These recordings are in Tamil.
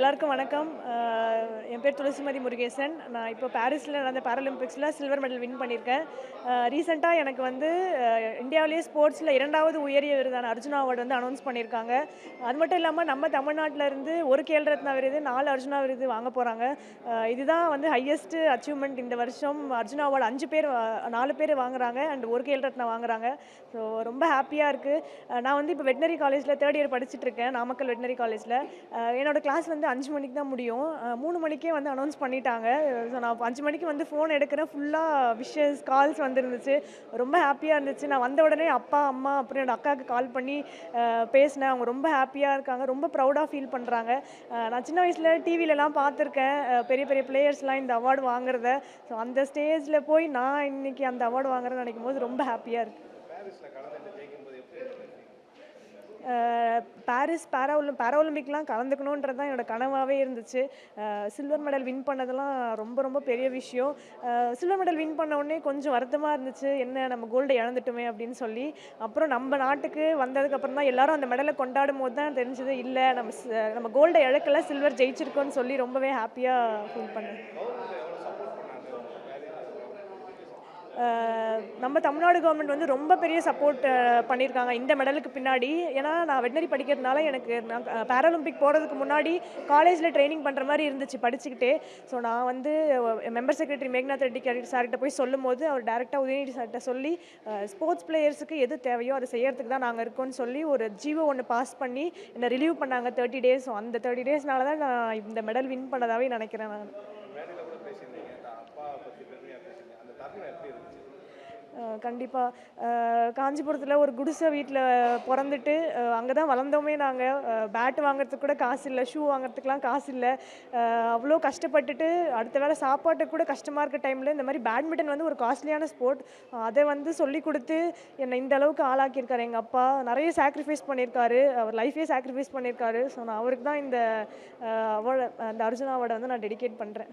எல்லாருக்கும் வணக்கம். என் பேர் துளசிமதி முருகேசன். நான் இப்போ பாரிஸில் நடந்த பாராலிம்பிக்ஸில் சில்வர் மெடல் வின் பண்ணியிருக்கேன். ரீசெண்டாக எனக்கு வந்து இந்தியாவிலேயே ஸ்போர்ட்ஸில் 2வது உயரிய விருதான அர்ஜுனா அவார்டு வந்து அனௌன்ஸ் பண்ணியிருக்காங்க. அது மட்டும் இல்லாமல் நம்ம தமிழ்நாட்டில் இருந்து ஒரு கேல் ரத்னா விருது, 4 அர்ஜுனா விருது வாங்க போகிறாங்க. இதுதான் வந்து ஹையஸ்ட் அச்சீவ்மெண்ட் இந்த வருஷம். அர்ஜுனா அவார்டு 4 பேர் வாங்குறாங்க அண்ட் ஒரு கேல் ரத்னா வாங்குறாங்க. ஸோ ரொம்ப ஹாப்பியாக இருக்குது. நான் வந்து இப்போ வெட்டினரி காலேஜில் 3rd இயர் படிச்சுட்ருக்கேன், நாமக்கல் வெட்டினரி காலேஜில். என்னோடய கிளாஸ் வந்து 5 மணிக்கு தான் முடியும். 3 மணிக்கே வந்து அனௌன்ஸ் பண்ணிட்டாங்க. ஸோ நான் 5 மணிக்கு வந்து ஃபோன் எடுக்கிறேன். ஃபுல்லாக விஷஸ் கால்ஸ் வந்துருந்துச்சு. ரொம்ப ஹாப்பியாக இருந்துச்சு. நான் வந்த உடனே அப்பா, அம்மா அப்புறம் என்னோட அக்காவுக்கு கால் பண்ணி பேசினேன். அவங்க ரொம்ப ஹாப்பியாக இருக்காங்க. ரொம்ப ப்ரௌடாக ஃபீல் பண்ணுறாங்க. நான் சின்ன வயசில் டிவிலலாம் பார்த்துருக்கேன், பெரிய பெரிய பிளேயர்ஸ்லாம் இந்த அவார்டு வாங்குறத. ஸோ அந்த ஸ்டேஜில் போய் நான் இன்னைக்கு அந்த அவார்டு வாங்குறேன்னு நினைக்கும் போது ரொம்ப ஹாப்பியாக இருக்குது. பாரிஸ் பாராஒலிம்பிக்லாம் கலந்துக்கணுன்றது தான் என்னோட கனவாகவே இருந்துச்சு. சில்வர் மெடல் வின் பண்ணதெல்லாம் ரொம்ப ரொம்ப பெரிய விஷயம். சில்வர் மெடல் வின் பண்ண உடனே கொஞ்சம் வருத்தமாக இருந்துச்சு, என்ன நம்ம கோல்டை இழந்துட்டோமே அப்படின்னு சொல்லி. அப்புறம் நம்ம நாட்டுக்கு வந்ததுக்கப்புறம் தான் எல்லாரும் அந்த மெடலை கொண்டாடும் போது தான் தெரிஞ்சது, இல்லை நம்ம கோல்டை இழக்கல, சில்வர் ஜெயிச்சிருக்கோன்னு சொல்லி ரொம்பவே ஹாப்பியாக ஃபீல் பண்ணேன். நம்ம தமிழ்நாடு கவர்மெண்ட் வந்து ரொம்ப பெரிய சப்போர்ட் பண்ணியிருக்காங்க இந்த மெடலுக்கு பின்னாடி. ஏன்னா நான் வெட்டினரி படிக்கிறதுனால எனக்கு நான் பாராலிம்பிக் போகிறதுக்கு முன்னாடி காலேஜில் ட்ரைனிங் பண்ணுற மாதிரி இருந்துச்சு படிச்சுக்கிட்டே. ஸோ நான் வந்து மெம்பர் செக்ரட்டரி மேக்நாத் ரெட்டி சார்கிட்ட போய் சொல்லும் போது அவர் டேரெக்டாக உதயநிதி சார்கிட்ட சொல்லி ஸ்போர்ட்ஸ் பிளேயர்ஸுக்கு எது தேவையோ அதை செய்யறதுக்கு தான் நாங்கள் இருக்கோம்னு சொல்லி ஒரு ஜிஓ ஒன்று பாஸ் பண்ணி என்னை ரிலீவ் பண்ணாங்க 30 டேஸ். ஸோ அந்த 30 டேஸ்னால தான் நான் இந்த மெடல் வின் பண்ணதாகவே நினைக்கிறேன் நான். கண்டிப்பாக. காஞ்சிபுரத்தில் ஒரு குடிசை வீட்டில் பிறந்துட்டு அங்கே தான் வளர்ந்தோமே நாங்கள். பேட் வாங்குறதுக்கு கூட காசு இல்லை, ஷூ வாங்குறதுக்குலாம் காசு இல்லை. அவ்வளோ கஷ்டப்பட்டுட்டு அடுத்த வேளை சாப்பாட்டுக்கு கூட கஷ்டமாக இருக்க டைமில் இந்த மாதிரி பேட்மிண்டன் வந்து ஒரு காஸ்ட்லியான ஸ்போர்ட், அதை வந்து சொல்லி கொடுத்து என்னை இந்த அளவுக்கு ஆளாக்கியிருக்காரு எங்கள் அப்பா. நிறைய சாக்ரிஃபைஸ் பண்ணியிருக்காரு, அவர் லைஃபே சாக்ரிஃபைஸ் பண்ணியிருக்காரு. ஸோ நான் அவருக்கு தான் இந்த அவார்டு, அந்த அர்ஜுனா அவார்டை வந்து நான் டெடிகேட் பண்ணுறேன்.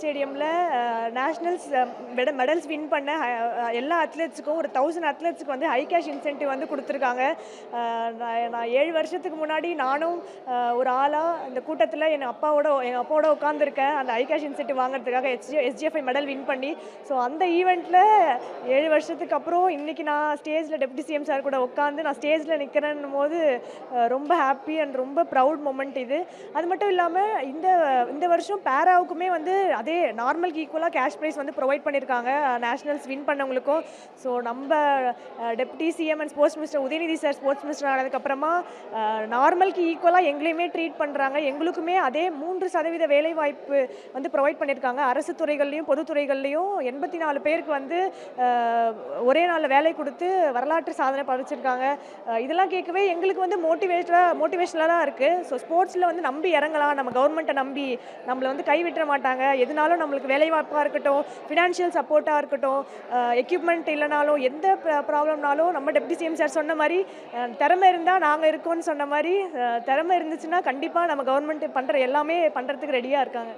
ஸ்டேடியமில் நேஷ்னல்ஸ் மெடல்ஸ் வின் பண்ண எல்லா அத்லெட்ஸுக்கும் ஒரு 1000 அத்லெட்ஸுக்கு வந்து ஹை கேஷ் இன்சென்டிவ் வந்து கொடுத்துருக்காங்க. நான் 7 வருஷத்துக்கு முன்னாடி நானும் ஒரு ஆளாக இந்த கூட்டத்தில் எங்கள் அப்பாவோட உட்காந்துருக்கேன் அந்த ஹை கேஷ் இன்சென்டிவ் வாங்குறதுக்காக SGFI மெடல் வின் பண்ணி. ஸோ அந்த ஈவெண்ட்டில் 7 வருஷத்துக்கு அப்புறம் இன்றைக்கி நான் ஸ்டேஜில் டெப்டி சிஎம் சார் கூட உட்காந்து நான் ஸ்டேஜில் நிற்கிறேன்னும் போது ரொம்ப ஹாப்பி அண்ட் ரொம்ப ப்ரவுட் மொமெண்ட் இது. அது மட்டும் இல்லாமல் இந்த வருஷம் பேராவுக்குமே வந்து அதே நார்மலுக்கு ஈக்குவலாக கேஷ் ப்ரைஸ் வந்து ப்ரொவைட் பண்ணியிருக்காங்க நேஷ்னல்ஸ் வின் பண்ணவங்களுக்கும். ஸோ நம்ம deputy CM and sports minister Udhayanidhi sir sports minister ஆனதுக்கப்புறமா நார்மலுக்கு ஈக்குவலாக எங்களையுமே ட்ரீட் பண்ணுறாங்க. எங்களுக்குமே அதே 3% வேலைவாய்ப்பு வந்து ப்ரொவைட் பண்ணியிருக்காங்க. அரசு துறைகள்லையும் பொதுத்துறைகள்லையும் 84 பேருக்கு வந்து ஒரே நாளில் வேலை கொடுத்து வரலாற்று சாதனை படைச்சிருக்காங்க. இதெல்லாம் கேட்கவே எங்களுக்கு வந்து மோட்டிவேஷனலாக தான் இருக்குது. ஸோ ஸ்போர்ட்ஸில் வந்து நம்பி இறங்கலாம், நம்ம கவர்மெண்ட்டை நம்பி நம்மளை வந்து கைவிட்டுற மாட்டாங்க. எதுனாலும் நம்மளுக்கு வேலைவாய்ப்பாக இருக்கட்டும், ஃபினான்ஷியல் சப்போர்ட்டாக இருக்கட்டும், எக்யூப்மெண்ட் இல்லைனாலும் எந்த ப்ராப்ளம்னாலும் நம்ம டெப்டி சிஎம் சார் சொன்ன மாதிரி திறமை இருந்தால் நாங்கள் இருக்கோம்னு சொன்ன மாதிரி திறமை இருந்துச்சுன்னா கண்டிப்பாக நம்ம கவர்மெண்ட் பண்ணுற எல்லாமே பண்ணுறதுக்கு ரெடியாக இருக்காங்க.